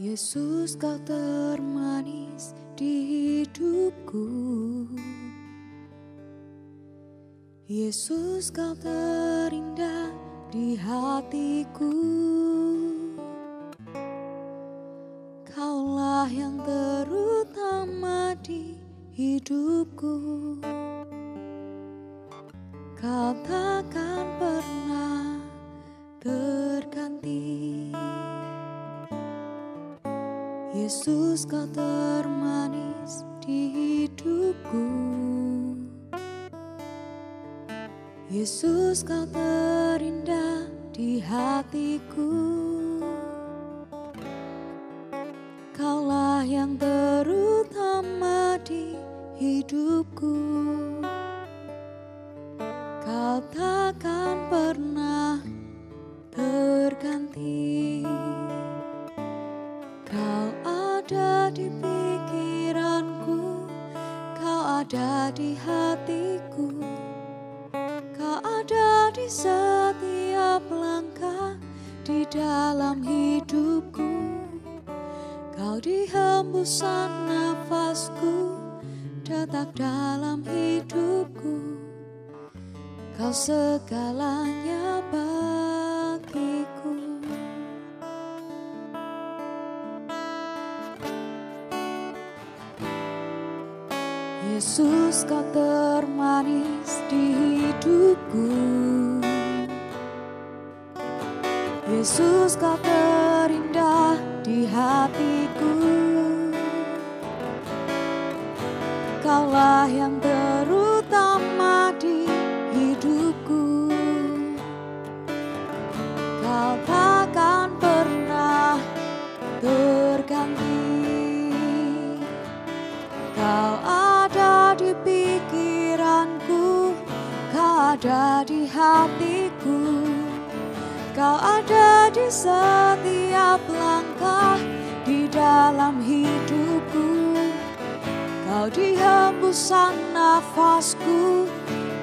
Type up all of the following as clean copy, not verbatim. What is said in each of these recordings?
Yesus, kau termanis di hidupku. Yesus, kau terindah di hatiku. Kaulah yang terutama di hidupku. Kau takkan pernah terganti. Yesus, kau termanis di hidupku. Yesus, kau terindah di hatiku. Kaulah yang terutama di hidupku. Kau takkan pernah terganti. Kau ada di pikiranku, kau ada di hatiku, kau ada di setiap langkah di dalam hidupku. Kau di hembusan nafasku, detak dalam hidupku. Kau segalanya bagiku. Yesus, kau termanis di hidupku. Yesus, kau terindah di hatiku. Kaulah yang terutama di hidupku. Kau takkan pernah terganti. Kau ada di pikiranku, kau ada di hatiku, kau ada di setiap langkah di dalam hidupku. Kau di hembusan nafasku,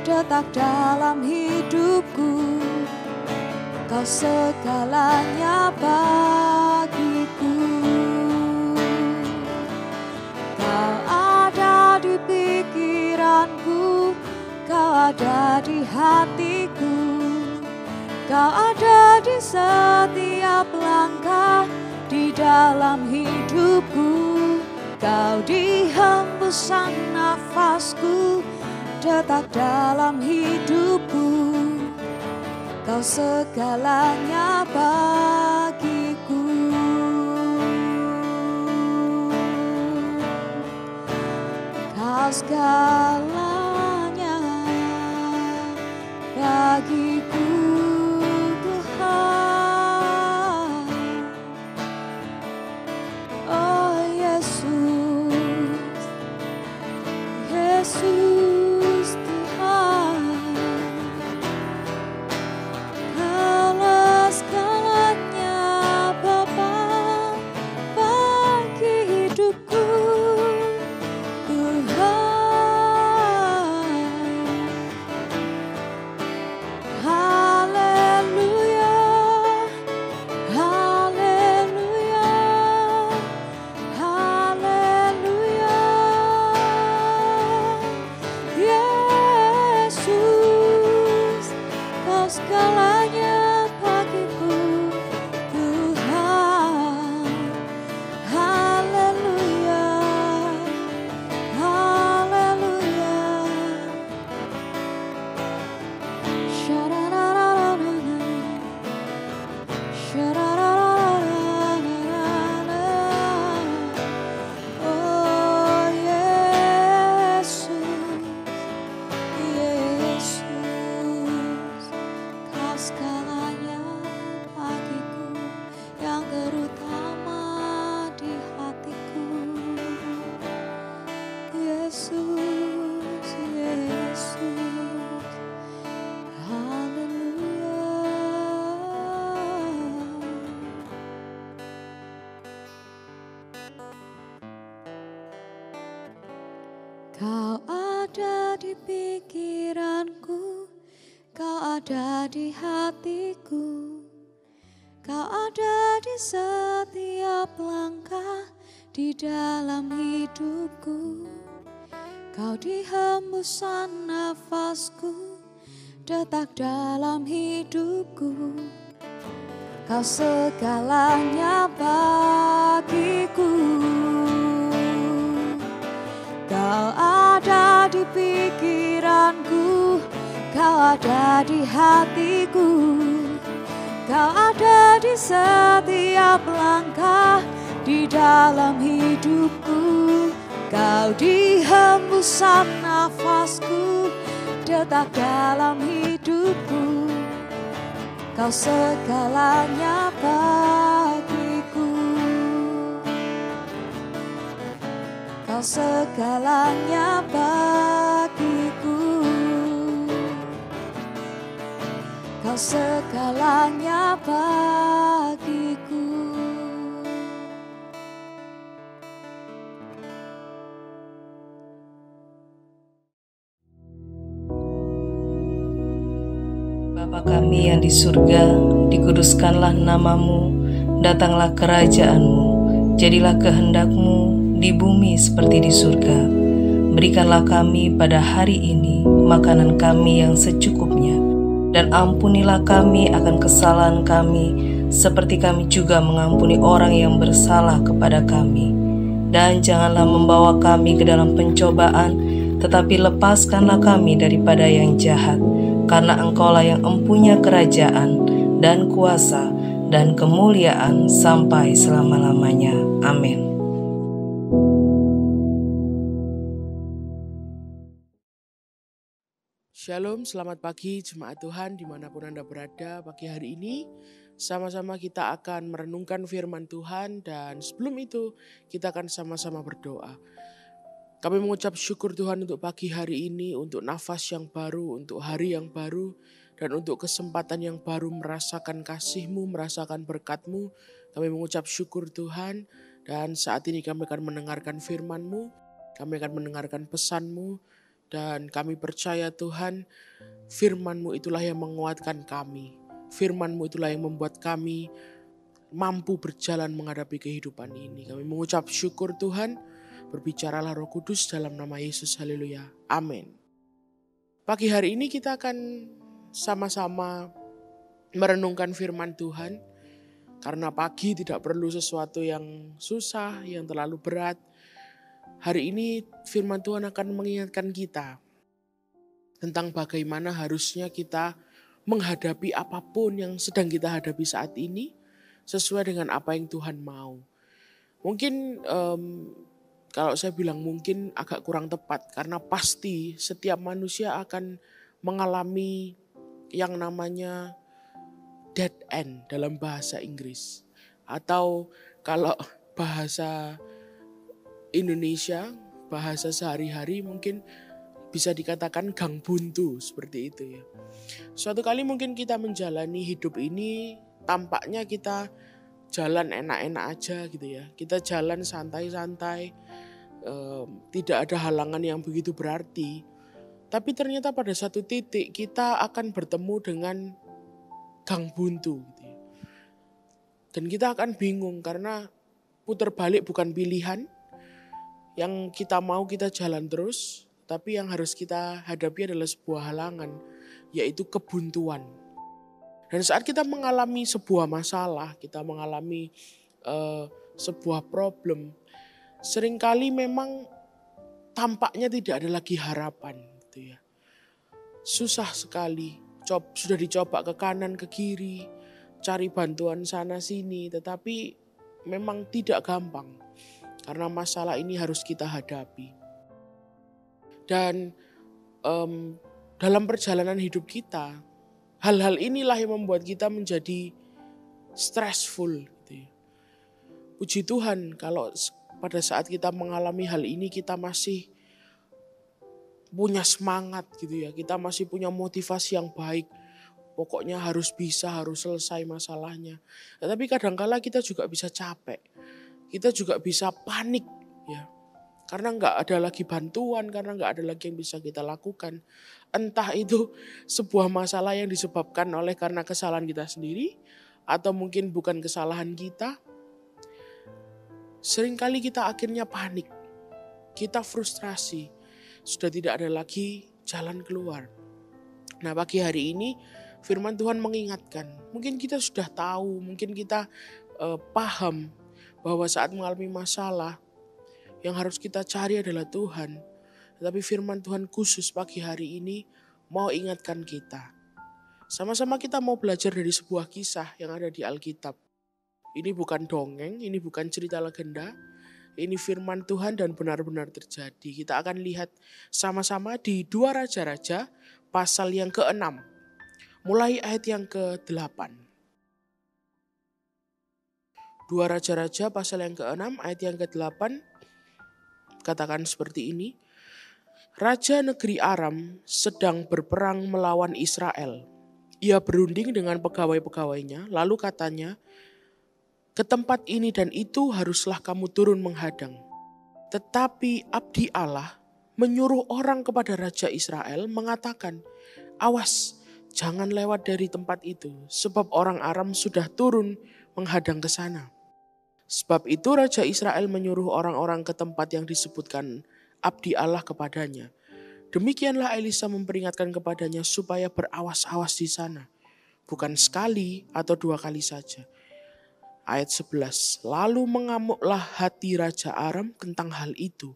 detak dalam hidupku. Kau segalanya bagiku. Kau ada di pikiranku, kau ada di hatiku, kau ada di setiap langkah di dalam hidupku. Kau di hembusan nafasku, detak dalam hidupku. Kau segalanya bagiku. Kau segalanya bagiku, Tuhan. Oh Yesus, Yesus Tuhan. Kaulah segalanya Bapa bagi hidupku, Tuhan. pikiranku, Kau ada di hatiku. Kau ada di setiap langkah di dalam hidupku. Kau di hembusan nafasku, detak dalam hidupku. Kau segalanya bagiku. Kau ada di pikiranku, Kau ada di hatiku. Kau ada di setiap langkah di dalam hidupku. Kau di hembusan nafasku, detak dalam hidupku. Kau segalanya bagiku. Kau segalanya bagiku. Kau segalanya bagiku. Bapa kami yang di surga, dikuduskanlah namamu, datanglah kerajaanmu, jadilah kehendakmu di bumi seperti di surga. Berikanlah kami pada hari ini makanan kami yang secukupnya, dan ampunilah kami akan kesalahan kami, seperti kami juga mengampuni orang yang bersalah kepada kami. Dan janganlah membawa kami ke dalam pencobaan, tetapi lepaskanlah kami daripada yang jahat. Karena Engkaulah yang empunya kerajaan dan kuasa dan kemuliaan sampai selama-lamanya. Amin. Shalom, selamat pagi jemaat Tuhan dimanapun Anda berada. Pagi hari ini sama-sama kita akan merenungkan firman Tuhan, dan sebelum itu kita akan sama-sama berdoa. Kami mengucap syukur Tuhan untuk pagi hari ini, untuk nafas yang baru, untuk hari yang baru, dan untuk kesempatan yang baru merasakan kasih-Mu, merasakan berkat-Mu. Kami mengucap syukur Tuhan, dan saat ini kami akan mendengarkan firman-Mu, kami akan mendengarkan pesan-Mu, dan kami percaya Tuhan, firman-Mu itulah yang menguatkan kami. Firman-Mu itulah yang membuat kami mampu berjalan menghadapi kehidupan ini. Kami mengucap syukur Tuhan. Berbicaralah Roh Kudus dalam nama Yesus, haleluya, amin. Pagi hari ini kita akan sama-sama merenungkan firman Tuhan. Karena pagi tidak perlu sesuatu yang susah, yang terlalu berat. Hari ini firman Tuhan akan mengingatkan kita tentang bagaimana harusnya kita menghadapi apapun yang sedang kita hadapi saat ini sesuai dengan apa yang Tuhan mau. Mungkin kalau saya bilang mungkin agak kurang tepat, karena pasti setiap manusia akan mengalami yang namanya dead end dalam bahasa Inggris. Atau kalau bahasa Indonesia, bahasa sehari-hari mungkin bisa dikatakan gang buntu, seperti itu ya. Suatu kali mungkin kita menjalani hidup ini, tampaknya kita jalan enak-enak aja gitu ya. Kita jalan santai-santai, tidak ada halangan yang begitu berarti. Tapi ternyata pada satu titik kita akan bertemu dengan gang buntu gitu ya. Dan kita akan bingung karena putar balik bukan pilihan. Yang kita mau kita jalan terus, tapi yang harus kita hadapi adalah sebuah halangan, yaitu kebuntuan. Dan saat kita mengalami sebuah masalah, kita mengalami sebuah problem, seringkali memang tampaknya tidak ada lagi harapan gitu ya. Susah sekali, sudah dicoba ke kanan ke kiri, cari bantuan sana sini, tetapi memang tidak gampang karena masalah ini harus kita hadapi. Dan dalam perjalanan hidup kita, hal-hal inilah yang membuat kita menjadi stressful gitu ya. Puji Tuhan kalau pada saat kita mengalami hal ini kita masih punya semangat gitu ya. Kita masih punya motivasi yang baik. Pokoknya harus bisa, harus selesai masalahnya. Tapi kadangkala kita juga bisa capek. Kita juga bisa panik ya. Karena nggak ada lagi bantuan, karena nggak ada lagi yang bisa kita lakukan. Entah itu sebuah masalah yang disebabkan oleh karena kesalahan kita sendiri, atau mungkin bukan kesalahan kita. Seringkali kita akhirnya panik, kita frustrasi, sudah tidak ada lagi jalan keluar. Nah, pagi hari ini firman Tuhan mengingatkan, mungkin kita sudah tahu, mungkin kita paham bahwa saat mengalami masalah, yang harus kita cari adalah Tuhan. Tetapi firman Tuhan khusus pagi hari ini mau ingatkan kita. Sama-sama kita mau belajar dari sebuah kisah yang ada di Alkitab. Ini bukan dongeng, ini bukan cerita legenda. Ini firman Tuhan dan benar-benar terjadi. Kita akan lihat sama-sama di 2 Raja-Raja pasal yang ke-6. Mulai ayat yang ke-8. 2 Raja-Raja pasal yang ke-6 ayat yang ke-8. Katakan seperti ini. Raja negeri Aram sedang berperang melawan Israel. Ia berunding dengan pegawai-pegawainya, lalu katanya, ke tempat ini dan itu haruslah kamu turun menghadang. Tetapi abdi Allah menyuruh orang kepada Raja Israel mengatakan, awas, jangan lewat dari tempat itu, sebab orang Aram sudah turun menghadang ke sana. Sebab itu Raja Israel menyuruh orang-orang ke tempat yang disebutkan abdi Allah kepadanya. Demikianlah Elisa memperingatkan kepadanya supaya berawas-awas di sana. Bukan sekali atau 2 kali saja. Ayat 11. Lalu mengamuklah hati Raja Aram tentang hal itu.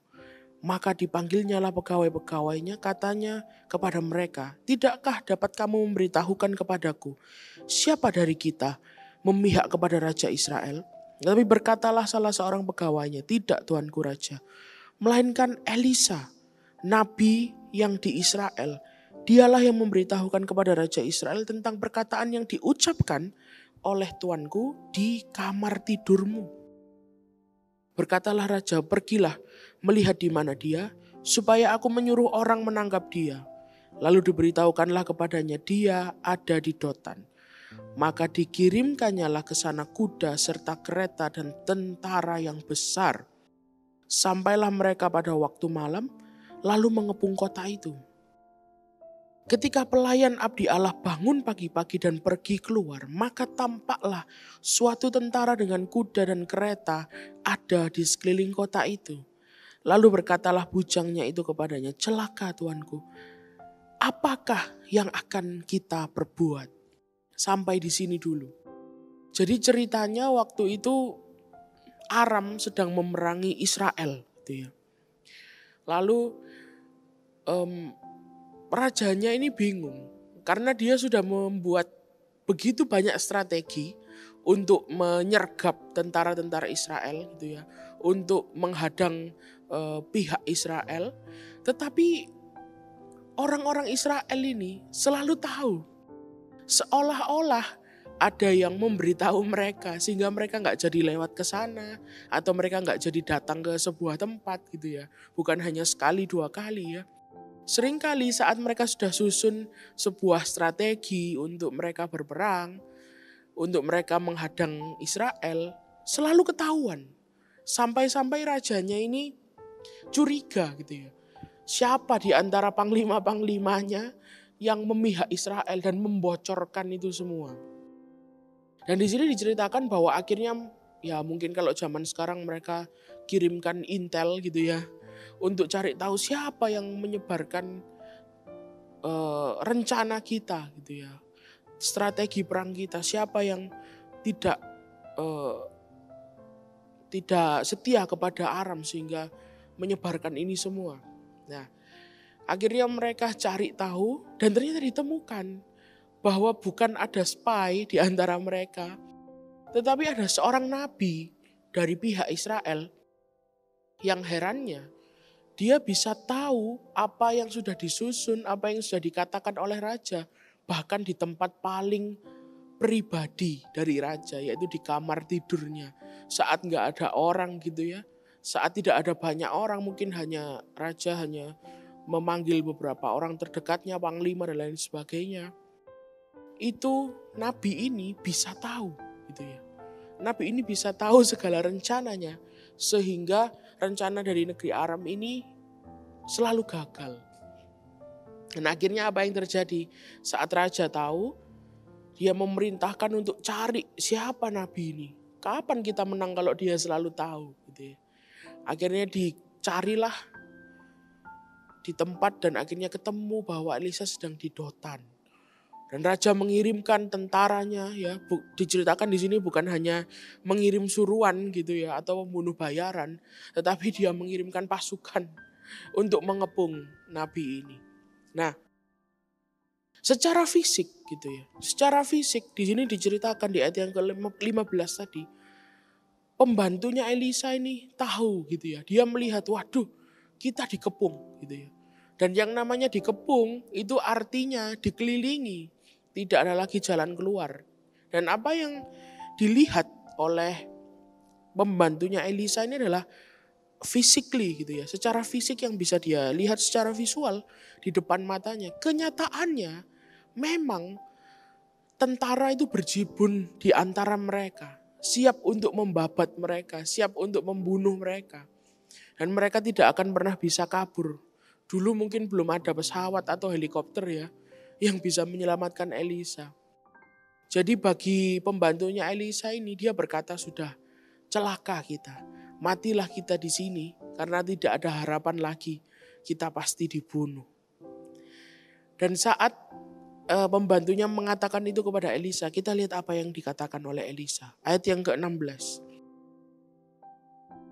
Maka dipanggilnyalah pegawai-pegawainya, katanya kepada mereka, tidakkah dapat kamu memberitahukan kepadaku, siapa dari kita memihak kepada Raja Israel? Tapi berkatalah salah seorang pegawainya, tidak tuanku raja, melainkan Elisa, nabi yang di Israel. Dialah yang memberitahukan kepada Raja Israel tentang perkataan yang diucapkan oleh tuanku di kamar tidurmu. Berkatalah raja, pergilah melihat di mana dia, supaya aku menyuruh orang menangkap dia. Lalu diberitahukanlah kepadanya, dia ada di Dotan. Maka dikirimkannyalah ke sana kuda serta kereta dan tentara yang besar. Sampailah mereka pada waktu malam, lalu mengepung kota itu. Ketika pelayan abdi Allah bangun pagi-pagi dan pergi keluar, maka tampaklah suatu tentara dengan kuda dan kereta ada di sekeliling kota itu. Lalu berkatalah bujangnya itu kepadanya, celaka tuanku, apakah yang akan kita perbuat? Sampai di sini dulu. Jadi ceritanya waktu itu Aram sedang memerangi Israel, gitu ya. Lalu rajanya ini bingung karena dia sudah membuat begitu banyak strategi untuk menyergap tentara-tentara Israel, gitu ya, untuk menghadang pihak Israel. Tetapi orang-orang Israel ini selalu tahu. Seolah-olah ada yang memberitahu mereka sehingga mereka nggak jadi lewat ke sana atau mereka nggak jadi datang ke sebuah tempat, gitu ya. Bukan hanya sekali 2 kali ya. Seringkali saat mereka sudah susun sebuah strategi untuk mereka berperang, untuk mereka menghadang Israel, selalu ketahuan. Sampai-sampai rajanya ini curiga, gitu ya. Siapa di antara panglima-panglimanya yang memihak Israel dan membocorkan itu semua. Dan di sini diceritakan bahwa akhirnya ya mungkin kalau zaman sekarang mereka kirimkan intel, gitu ya, untuk cari tahu siapa yang menyebarkan rencana kita, gitu ya, strategi perang kita, siapa yang tidak setia kepada Aram sehingga menyebarkan ini semua. Nah, akhirnya mereka cari tahu dan ternyata ditemukan bahwa bukan ada spy di antara mereka, tetapi ada seorang nabi dari pihak Israel. Yang herannya, dia bisa tahu apa yang sudah disusun, apa yang sudah dikatakan oleh raja, bahkan di tempat paling pribadi dari raja, yaitu di kamar tidurnya. Saat nggak ada orang, gitu ya, saat tidak ada banyak orang, mungkin raja hanya memanggil beberapa orang terdekatnya, panglima dan lain sebagainya. Itu nabi ini bisa tahu, gitu ya. Nabi ini bisa tahu segala rencananya Sehingga rencana dari negeri Aram ini selalu gagal. Dan akhirnya apa yang terjadi? Saat raja tahu, dia memerintahkan untuk cari siapa nabi ini. Kapan kita menang kalau dia selalu tahu? Gitu ya. Akhirnya dicarilah di tempat dan akhirnya ketemu bahwa Elisa sedang di Dotan. Dan raja mengirimkan tentaranya, ya, diceritakan di sini bukan hanya mengirim suruhan gitu ya atau membunuh bayaran, tetapi dia mengirimkan pasukan untuk mengepung nabi ini. Nah, secara fisik gitu ya. Secara fisik di sini diceritakan di ayat yang ke-15 tadi. Pembantunya Elisa ini tahu gitu ya. Dia melihat, waduh, kita dikepung gitu ya. Dan yang namanya dikepung itu artinya dikelilingi. Tidak ada lagi jalan keluar. Dan apa yang dilihat oleh pembantunya Elisa ini adalah physically gitu ya. Secara fisik yang bisa dia lihat secara visual di depan matanya. Kenyataannya memang tentara itu berjibun di antara mereka. Siap untuk membabat mereka, siap untuk membunuh mereka. Dan mereka tidak akan pernah bisa kabur. Dulu mungkin belum ada pesawat atau helikopter ya yang bisa menyelamatkan Elisa. Jadi bagi pembantunya Elisa ini dia berkata, sudah celaka kita. Matilah kita di sini karena tidak ada harapan lagi. Kita pasti dibunuh. Dan saat pembantunya mengatakan itu kepada Elisa, kita lihat apa yang dikatakan oleh Elisa. Ayat yang ke-16.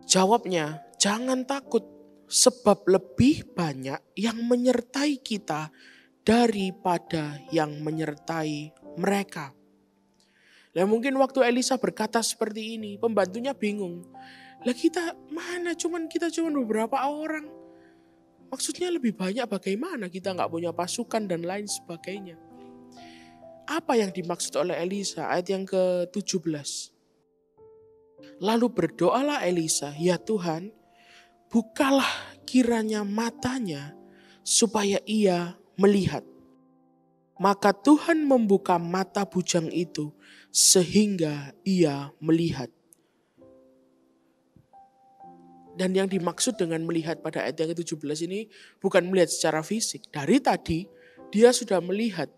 Jawabnya, jangan takut sebab lebih banyak yang menyertai kita daripada yang menyertai mereka. Nah mungkin waktu Elisa berkata seperti ini, pembantunya bingung. Lah kita mana? Kita cuma beberapa orang. Maksudnya lebih banyak bagaimana? Kita nggak punya pasukan dan lain sebagainya. Apa yang dimaksud oleh Elisa? Ayat yang ke-17. Lalu berdoalah Elisa, ya Tuhan, bukalah kiranya matanya supaya ia melihat. Maka Tuhan membuka mata bujang itu sehingga ia melihat. Dan yang dimaksud dengan melihat pada ayat yang ke-17 ini bukan melihat secara fisik. Dari tadi dia sudah melihat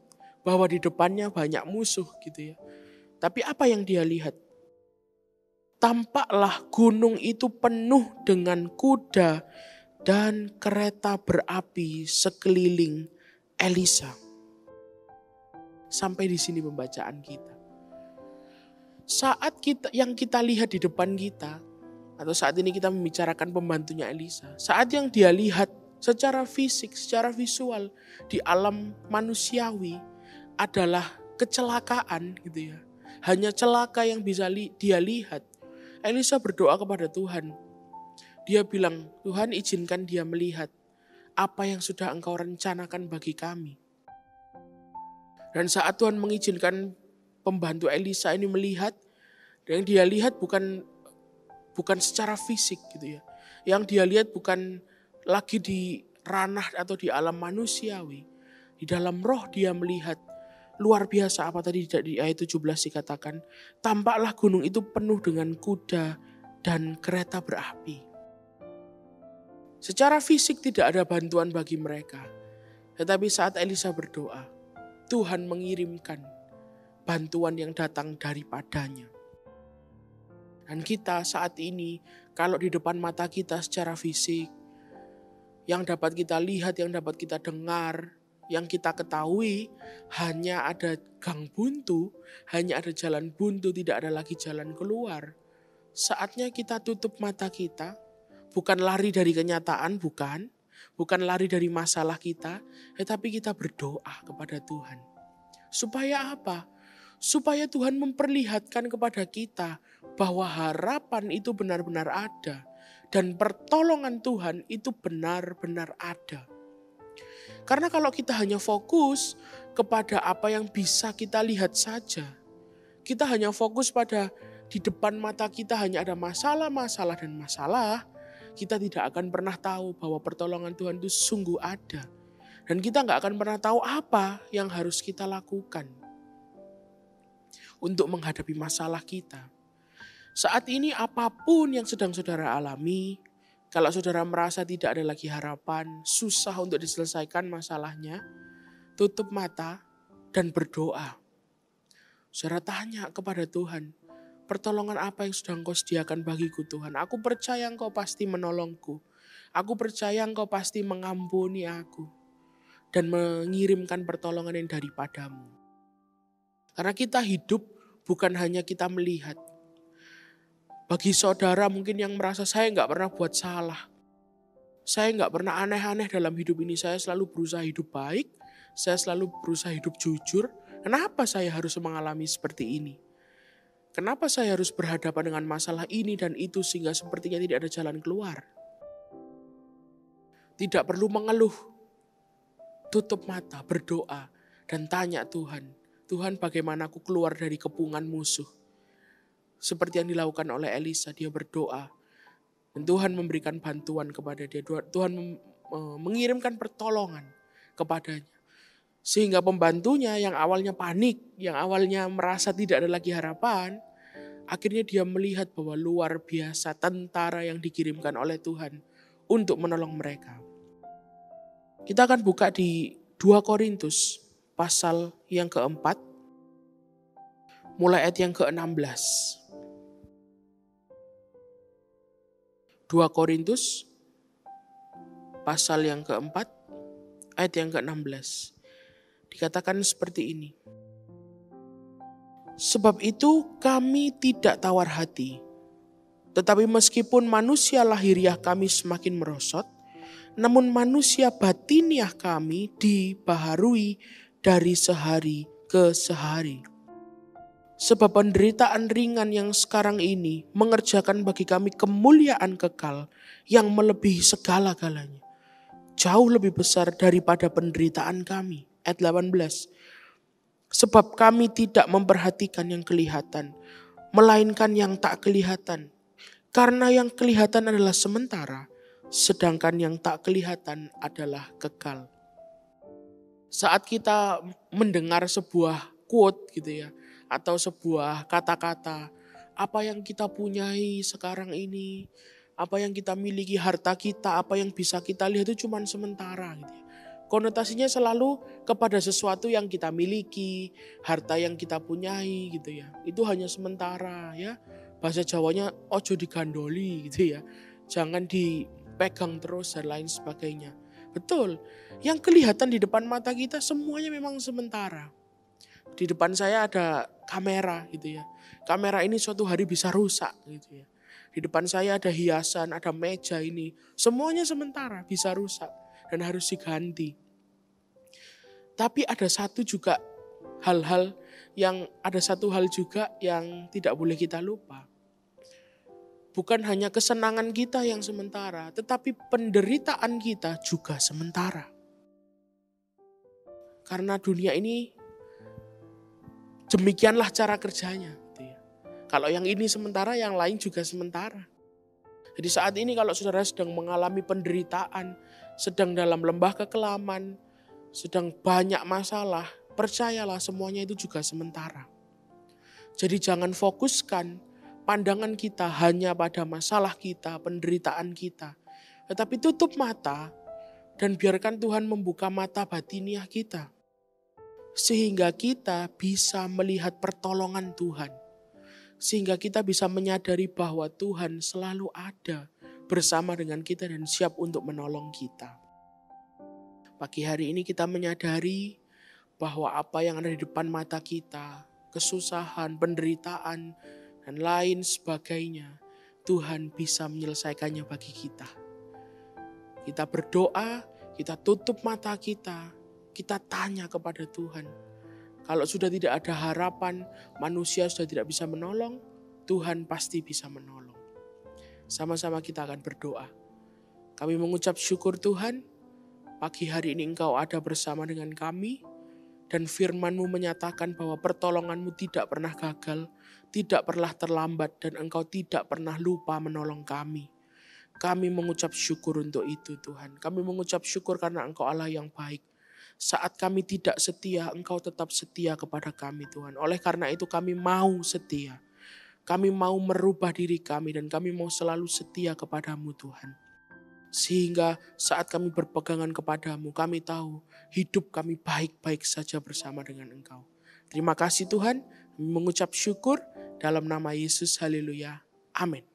bahwa di depannya banyak musuh gitu ya. Tapi apa yang dia lihat? Tampaklah gunung itu penuh dengan kuda dan kereta berapi sekeliling Elisa. Sampai di sini pembacaan kita. Saat yang kita lihat di depan kita, atau saat ini kita membicarakan pembantunya Elisa, saat yang dia lihat secara fisik, secara visual di alam manusiawi adalah kecelakaan gitu ya. Hanya celaka yang bisa dia lihat. Elisa berdoa kepada Tuhan. Dia bilang, Tuhan izinkan dia melihat apa yang sudah Engkau rencanakan bagi kami. Dan saat Tuhan mengizinkan pembantu Elisa ini melihat, yang dia lihat bukan secara fisik gitu ya. Yang dia lihat bukan lagi di ranah atau di alam manusiawi. Di dalam roh dia melihat luar biasa apa tadi di ayat 17 dikatakan. Tampaklah gunung itu penuh dengan kuda dan kereta berapi. Secara fisik tidak ada bantuan bagi mereka. Tetapi saat Elisa berdoa, Tuhan mengirimkan bantuan yang datang daripadanya. Dan kita saat ini, kalau di depan mata kita secara fisik, yang dapat kita lihat, yang dapat kita dengar, yang kita ketahui, hanya ada gang buntu, hanya ada jalan buntu, tidak ada lagi jalan keluar. Saatnya kita tutup mata kita, bukan lari dari kenyataan, bukan lari dari masalah kita, tetapi kita berdoa kepada Tuhan. Supaya apa? Supaya Tuhan memperlihatkan kepada kita bahwa harapan itu benar-benar ada. Dan pertolongan Tuhan itu benar-benar ada. Karena kalau kita hanya fokus kepada apa yang bisa kita lihat saja. Kita hanya fokus pada di depan mata kita hanya ada masalah dan masalah. Kita tidak akan pernah tahu bahwa pertolongan Tuhan itu sungguh ada. Dan kita gak akan pernah tahu apa yang harus kita lakukan untuk menghadapi masalah kita. Saat ini apapun yang sedang saudara alami, kalau saudara merasa tidak ada lagi harapan, susah untuk diselesaikan masalahnya, tutup mata dan berdoa. Saudara tanya kepada Tuhan, pertolongan apa yang sudah Engkau sediakan bagiku Tuhan? Aku percaya Engkau pasti menolongku. Aku percaya Engkau pasti mengampuni aku dan mengirimkan pertolongan yang daripadamu. Karena kita hidup bukan hanya kita melihat. Bagi saudara mungkin yang merasa saya nggak pernah buat salah. Saya nggak pernah aneh-aneh dalam hidup ini. Saya selalu berusaha hidup baik. Saya selalu berusaha hidup jujur. Kenapa saya harus mengalami seperti ini? Kenapa saya harus berhadapan dengan masalah ini dan itu sehingga sepertinya tidak ada jalan keluar? Tidak perlu mengeluh. Tutup mata, berdoa, dan tanya Tuhan. Tuhan, bagaimana aku keluar dari kepungan musuh? Seperti yang dilakukan oleh Elisa, dia berdoa. Dan Tuhan memberikan bantuan kepada dia. Tuhan mengirimkan pertolongan kepadanya. Sehingga pembantunya yang awalnya panik, yang awalnya merasa tidak ada lagi harapan, akhirnya dia melihat bahwa luar biasa tentara yang dikirimkan oleh Tuhan untuk menolong mereka. Kita akan buka di 2 Korintus pasal yang keempat, mulai ayat yang ke-16. 2 Korintus pasal yang keempat, ayat yang ke-16. Dikatakan seperti ini. Sebab itu kami tidak tawar hati. Tetapi meskipun manusia lahiriah kami semakin merosot, namun manusia batiniah kami dibaharui dari sehari ke sehari. Sebab penderitaan ringan yang sekarang ini mengerjakan bagi kami kemuliaan kekal yang melebihi segala-galanya. Jauh lebih besar daripada penderitaan kami. Ayat 18. Sebab kami tidak memperhatikan yang kelihatan, melainkan yang tak kelihatan. Karena yang kelihatan adalah sementara, sedangkan yang tak kelihatan adalah kekal. Saat kita mendengar sebuah quote gitu ya, atau sebuah kata-kata, apa yang kita punyai sekarang ini, apa yang kita miliki, harta kita, apa yang bisa kita lihat itu cuma sementara gitu ya. Konotasinya selalu kepada sesuatu yang kita miliki, harta yang kita punyai gitu ya. Itu hanya sementara ya. Bahasa Jawanya ojo digandoli gitu ya. Jangan dipegang terus dan lain sebagainya. Betul, yang kelihatan di depan mata kita semuanya memang sementara. Di depan saya ada kamera gitu ya. Kamera ini suatu hari bisa rusak gitu ya. Di depan saya ada hiasan, ada meja ini. Semuanya sementara bisa rusak dan harus diganti. Tapi ada satu hal juga yang tidak boleh kita lupa. Bukan hanya kesenangan kita yang sementara, tetapi penderitaan kita juga sementara. Karena dunia ini demikianlah cara kerjanya. Gitu ya. Kalau yang ini sementara, yang lain juga sementara. Jadi saat ini kalau saudara sedang mengalami penderitaan, sedang dalam lembah kekelaman, sedang banyak masalah, percayalah semuanya itu juga sementara. Jadi jangan fokuskan pandangan kita hanya pada masalah kita, penderitaan kita. Tetapi tutup mata dan biarkan Tuhan membuka mata batiniah kita. Sehingga kita bisa melihat pertolongan Tuhan. Sehingga kita bisa menyadari bahwa Tuhan selalu ada bersama dengan kita dan siap untuk menolong kita. Pagi hari ini kita menyadari bahwa apa yang ada di depan mata kita, kesusahan, penderitaan, dan lain sebagainya, Tuhan bisa menyelesaikannya bagi kita. Kita berdoa, kita tutup mata kita tanya kepada Tuhan. Kalau sudah tidak ada harapan, manusia sudah tidak bisa menolong, Tuhan pasti bisa menolong. Sama-sama kita akan berdoa. Kami mengucap syukur Tuhan, pagi hari ini Engkau ada bersama dengan kami, dan firman-Mu menyatakan bahwa pertolongan-Mu tidak pernah gagal, tidak pernah terlambat, dan Engkau tidak pernah lupa menolong kami. Kami mengucap syukur untuk itu Tuhan. Kami mengucap syukur karena Engkau Allah yang baik. Saat kami tidak setia, Engkau tetap setia kepada kami Tuhan. Oleh karena itu kami mau setia. Kami mau merubah diri kami dan kami mau selalu setia kepadamu Tuhan. Sehingga saat kami berpegangan kepadamu, kami tahu hidup kami baik-baik saja bersama dengan Engkau. Terima kasih Tuhan, kami mengucap syukur dalam nama Yesus, haleluya, amin.